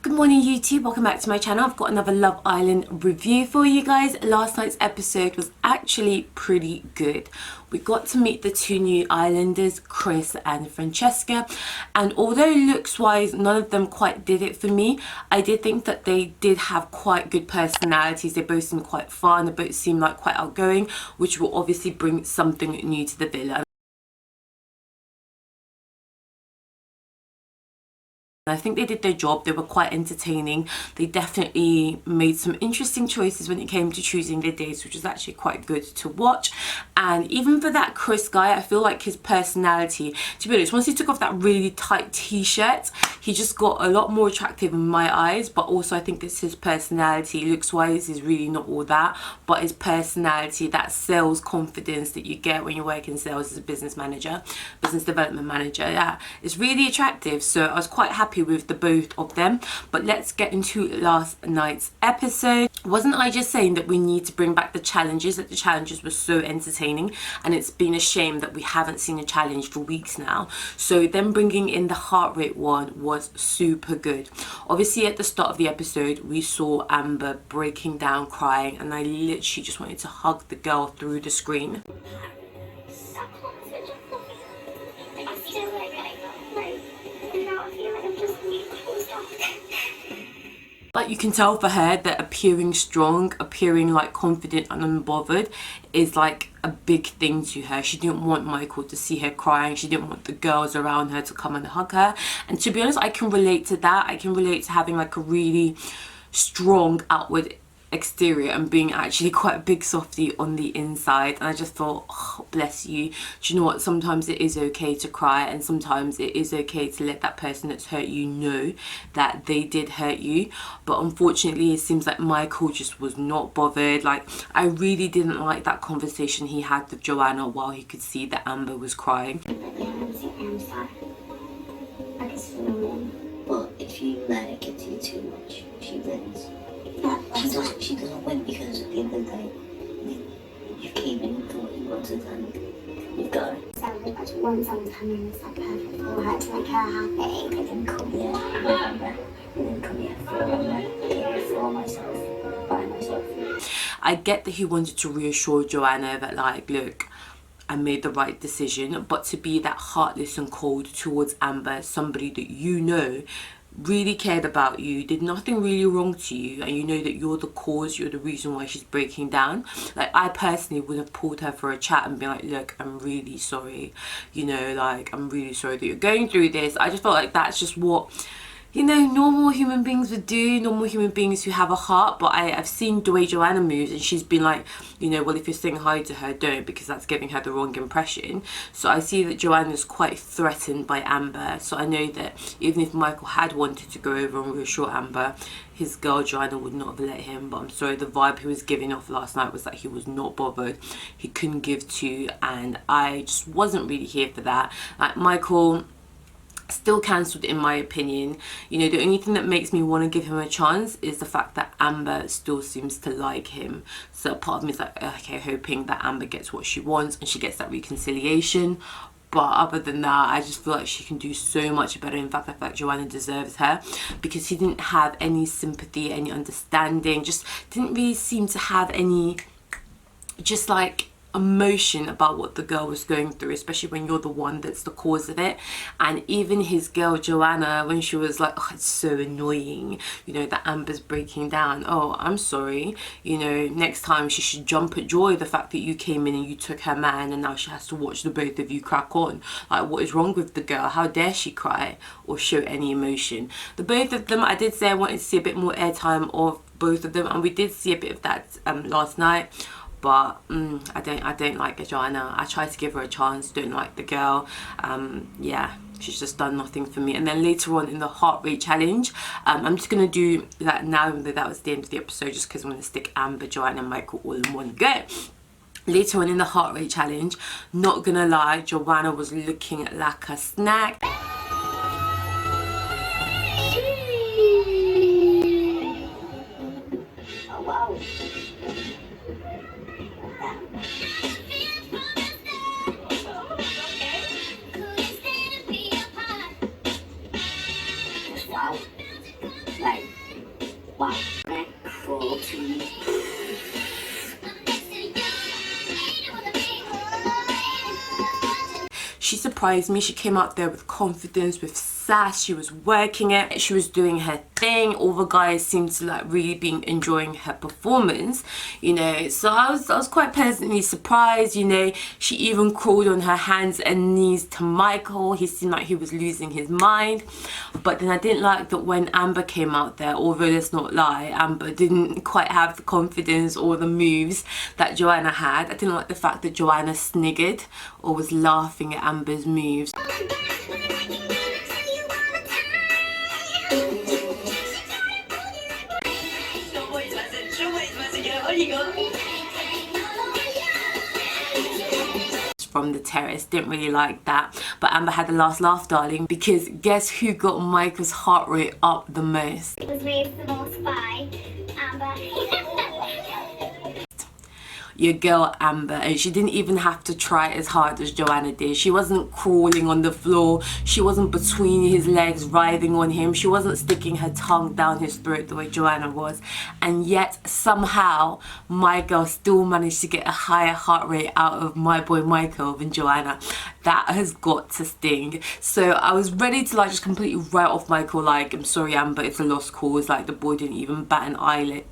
Good morning YouTube, welcome back to my channel. I've got another Love Island review for you guys. Last night's episode was actually pretty good. We got to meet the two new islanders, Chris and Francesca, and although looks wise none of them quite did it for me, I did think that they did have quite good personalities. They both seemed quite fun, they both seemed like quite outgoing, which will obviously bring something new to the villa. I think they did their job. They were quite entertaining. They definitely made some interesting choices when it came to choosing their dates, which was actually quite good to watch. And even for that Chris guy, I feel like his personality, to be honest, once he took off that really tight t-shirt, he just got a lot more attractive in my eyes. But also I think it's his personality. Looks wise is really not all that, but his personality, that sales confidence that you get when you work in sales as a business manager, business development manager, yeah, it's really attractive. So I was quite happy with the both of them. But let's get into last night's episode. Wasn't I just saying that we need to bring back the challenges, that the challenges were so entertaining, and it's been a shame that we haven't seen a challenge for weeks now. So them bringing in the heart rate one was super good. Obviously at the start of the episode we saw Amber breaking down crying, and I literally just wanted to hug the girl through the screen. Like, you can tell for her that appearing strong, appearing like confident and unbothered is like a big thing to her. She didn't want Michael to see her crying. She didn't want the girls around her to come and hug her. And to be honest, I can relate to that. I can relate to having like a really strong outward exterior and being actually quite a big softie on the inside. And I just thought, oh, bless you. Do you know what, sometimes it is okay to cry, and sometimes it is okay to let that person that's hurt you know that they did hurt you. But unfortunately it seems like Michael just was not bothered. Like, I really didn't like that conversation he had with Joanna while he could see that Amber was crying. Well, if you let it get to you too much, she wins. She doesn't win because at the end of the day, you came in with what you wanted and you've got it. So we just want someone to come in that's like perfect for her, to make her happy. They didn't come here, remember? They didn't come here for myself, by myself. I get that he wanted to reassure Joanna that, like, look, I made the right decision, but to be that heartless and cold towards Amber, somebody that you know really cared about you, did nothing really wrong to you, and you know that you're the cause, you're the reason why she's breaking down. Like, I personally would have pulled her for a chat and been like, look, I'm really sorry, you know, like, I'm really sorry that you're going through this. I just felt like that's just what, you know, normal human beings would do, normal human beings who have a heart. But I've seen the way Joanna moves, and she's been like, you know, well, if you're saying hi to her, don't, because that's giving her the wrong impression. So I see that Joanna's quite threatened by Amber. So I know that even if Michael had wanted to go over and reassure Amber, his girl Joanna would not have let him. But I'm sorry, the vibe he was giving off last night was that he was not bothered, he couldn't give two, and I just wasn't really here for that. Like, Michael still cancelled in my opinion. You know, the only thing that makes me want to give him a chance is the fact that Amber still seems to like him. So part of me is like, okay, hoping that Amber gets what she wants and she gets that reconciliation. But other than that, I just feel like she can do so much better. In fact, I feel like Joanna deserves her, because he didn't have any sympathy, any understanding, just didn't really seem to have any, just like, emotion about what the girl was going through, especially when you're the one that's the cause of it. And even his girl Joanna, when she was like, oh, it's so annoying, you know, that Amber's breaking down. Oh, I'm sorry, you know, next time she should jump at joy the fact that you came in and you took her man, and now she has to watch the both of you crack on. Like, what is wrong with the girl? How dare she cry or show any emotion? The both of them, I did say I wanted to see a bit more airtime of both of them, and we did see a bit of that last night. But I don't like Joanna. I tried to give her a chance, don't like the girl. Yeah, she's just done nothing for me. And then later on in the heart rate challenge, I'm just gonna do that now, even though that was the end of the episode, just because I'm gonna stick Amber, Joanna and Michael all in one go. Later on in the heart rate challenge, not gonna lie, Joanna was looking like a snack. Oh wow. surprised me. She came out there with confidence, with sass. She was working it. She was doing her thing. All the guys seemed to like really be enjoying her performance, you know. So I was quite pleasantly surprised, you know. She even crawled on her hands and knees to Michael. He seemed like he was losing his mind. But then I didn't like that when Amber came out there, although let's not lie, Amber didn't quite have the confidence or the moves that Joanna had. I didn't like the fact that Joanna sniggered or was laughing at Amber's moves. From the terrace, didn't really like that. But Amber had the last laugh, darling, because guess who got Michael's heart rate up the most? It was raised the most by Amber. Your girl Amber, and she didn't even have to try as hard as Joanna did. She wasn't crawling on the floor, she wasn't between his legs writhing on him, she wasn't sticking her tongue down his throat the way Joanna was, and yet somehow my girl still managed to get a higher heart rate out of my boy Michael than Joanna. That has got to sting. So I was ready to like just completely write off Michael, like, I'm sorry Amber, it's a lost cause, like the boy didn't even bat an eyelid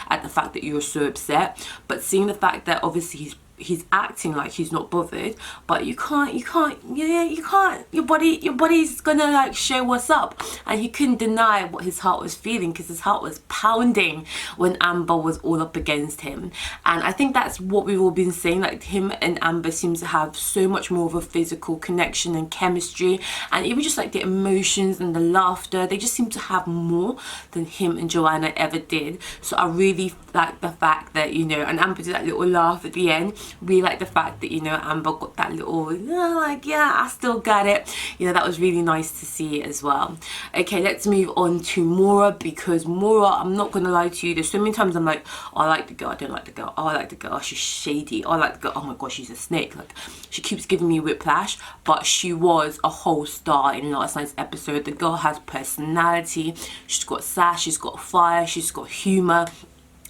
at the fact that you were so upset. But seeing the fact that obviously he's acting like he's not bothered, but you can't, your body's gonna like show what's up. And he couldn't deny what his heart was feeling, because his heart was pounding when Amber was all up against him. And I think that's what we've all been saying, like him and Amber seem to have so much more of a physical connection and chemistry, and even just like the emotions and the laughter, they just seem to have more than him and Joanna ever did. So I really like the fact that, you know, and Amber did that little laugh at the end. Really like the fact that, you know, Amber got that little, like, yeah, I still got it. You know, that was really nice to see as well. Okay, let's move on to Maura, because Maura, I'm not gonna lie to you, there's so many times I'm like, oh, I like the girl, I don't like the girl, oh, I like the girl, oh, she's shady, oh, I like the girl, oh my gosh, she's a snake. Like, she keeps giving me whiplash, but she was a whole star in last night's episode. The girl has personality, she's got sass, she's got fire, she's got humor.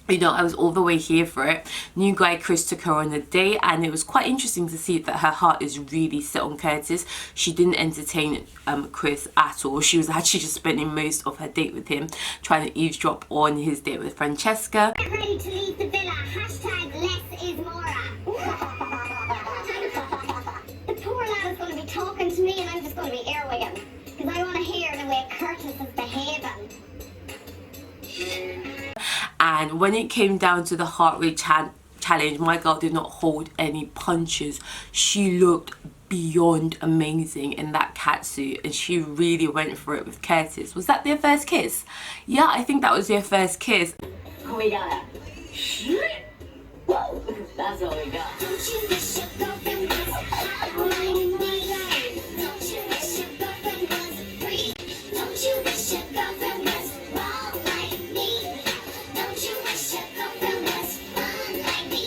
You know, I was all the way here for it. New guy Chris took her on a date, and it was quite interesting to see that her heart is really set on Curtis. She didn't entertain Chris at all. She was actually just spending most of her date with him, trying to eavesdrop on his date with Francesca. Get ready to leave the villa. Hashtag less is Maura. The poor lad is going to be talking to me, and I'm just going to be earwigging, because I want to hear the way Curtis is behaving. And when it came down to the heart rate challenge, my girl did not hold any punches. She looked beyond amazing in that catsuit, and she really went for it with Curtis. Was that their first kiss? Yeah, I think that was their first kiss. Oh, we got it. Whoa, that's all we got. Don't you wish your girlfriend was riding my line? Don't you wish your girlfriend was free? Don't you wish your girlfriend was wrong like me? Don't you wish your girlfriend was fun like me?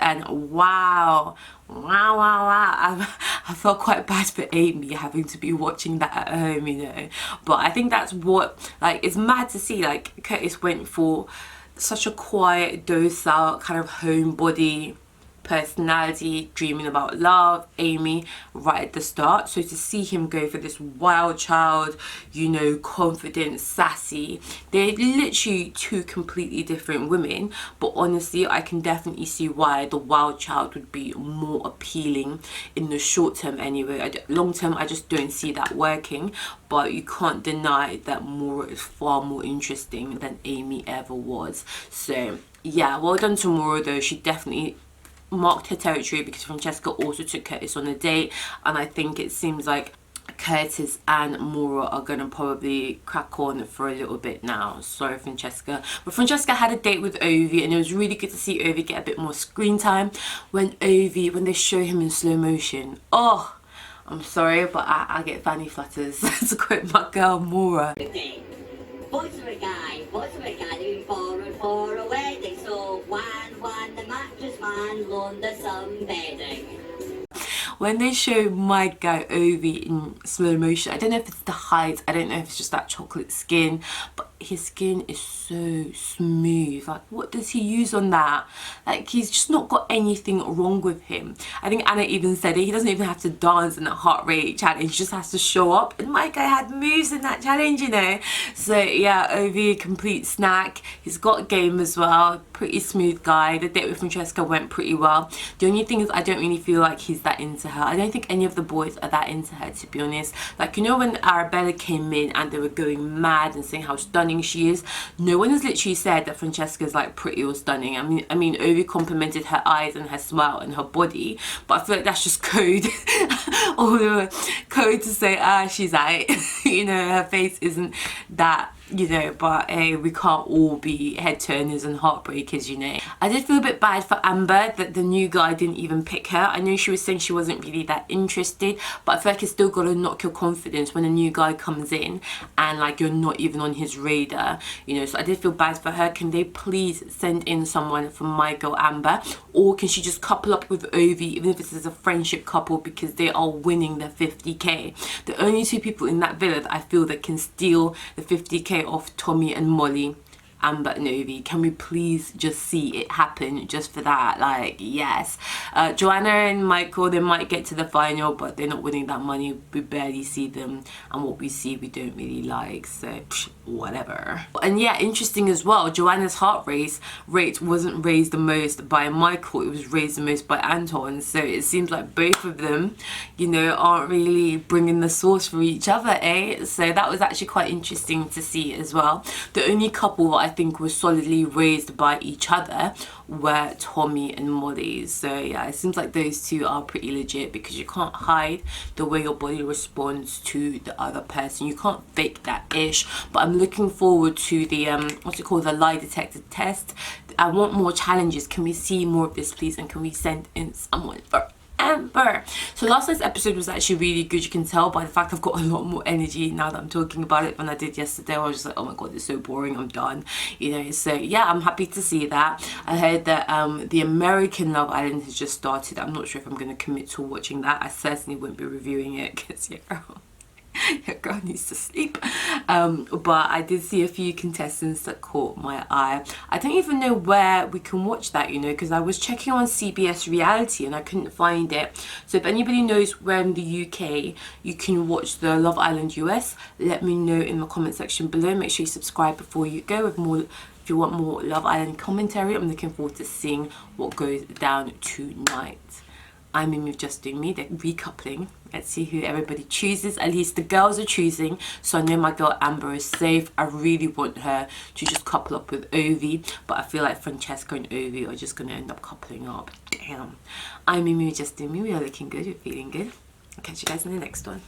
And wow, I felt quite bad for Amy having to be watching that at home, you know. But I think that's what, like, it's mad to see, like, Curtis went for such a quiet, docile, kind of homebody personality, dreaming about love, Amy, right at the start. So to see him go for this wild child, you know, confident, sassy, they're literally two completely different women. But honestly, I can definitely see why the wild child would be more appealing in the short term anyway. Long term, I just don't see that working. But you can't deny that Maura is far more interesting than Amy ever was. So yeah, well done to Maura though. She definitely marked her territory, because Francesca also took Curtis on a date, and I think it seems like Curtis and Maura are gonna probably crack on for a little bit now. Sorry, Francesca. But Francesca had a date with Ovi, and it was really good to see Ovi get a bit more screen time. When they show him in slow motion, oh, I'm sorry, but I get fanny flutters to quote my girl Maura. Voice of a guy moving forward for a wedding. So one, the mattress man, loaned us some bedding. When they show my guy Ovi in slow motion, I don't know if it's the height, I don't know if it's just that chocolate skin, but his skin is so smooth. Like, what does he use on that? Like, he's just not got anything wrong with him. I think Anna even said it, he doesn't even have to dance in that heart rate challenge, he just has to show up. And my guy had moves in that challenge, you know. So yeah, Ovi, complete snack. He's got game as well, pretty smooth guy. The date with Francesca went pretty well. The only thing is, I don't really feel like he's that into her. I don't think any of the boys are that into her, to be honest. Like, you know, when Arabella came in and they were going mad and saying how stunning she is, no one has literally said that Francesca's like pretty or stunning. I mean Ovi complimented her eyes and her smile and her body, but I feel like that's just code or code to say she's out. You know, her face isn't that, you know, but hey, we can't all be head turners and heartbreakers, you know. I did feel a bit bad for Amber that the new guy didn't even pick her. I know she was saying she wasn't really that interested, but I feel like it's still got to knock your confidence when a new guy comes in and like you're not even on his radar, you know. So I did feel bad for her. Can they please send in someone from my girl Amber, or can she just couple up with Ovi, even if this is a friendship couple, because they are winning their 50k. The only two people in that villa that I feel that can steal the 50k off Tommy and Molly, Amber and Ovi. Can we please just see it happen just for that? Like, yes. Joanna and Michael, they might get to the final, but they're not winning that money. We barely see them, and what we see we don't really like, so whatever. And yeah, interesting as well, Joanna's heart rate wasn't raised the most by Michael, it was raised the most by Anton. So it seems like both of them, you know, aren't really bringing the sauce for each other, eh? So that was actually quite interesting to see as well. The only couple that I think was solidly raised by each other were Tommy and Molly. So yeah, it seems like those two are pretty legit, because you can't hide the way your body responds to the other person. You can't fake that ish. But I'm looking forward to the what's it called, the lie detector test. I want more challenges. Can we see more of this, please? And can we send in someone for Amber? So last night's episode was actually really good. You can tell by the fact I've got a lot more energy now that I'm talking about it than I did yesterday. I was just like, oh my god, it's so boring, I'm done, you know. So yeah, I'm happy to see that. I heard that the American Love Island has just started. I'm not sure if I'm going to commit to watching that. I certainly won't be reviewing it, because yeah, your girl needs to sleep. But I did see a few contestants that caught my eye. I don't even know where we can watch that, you know, because I was checking on CBS Reality and I couldn't find it. So if anybody knows where in the UK you can watch the Love Island US, let me know in the comment section below. Make sure you subscribe before you go with more. If you want more Love Island commentary, I'm looking forward to seeing what goes down tonight. I'm in with Just Doing Me. They're recoupling. Let's see who everybody chooses. At least the girls are choosing, so I know my girl Amber is safe. I really want her to just couple up with Ovi, but I feel like Francesca and Ovi are just going to end up coupling up. Damn. I'm in with Just Doing Me. We are looking good. We're feeling good. I'll catch you guys in the next one.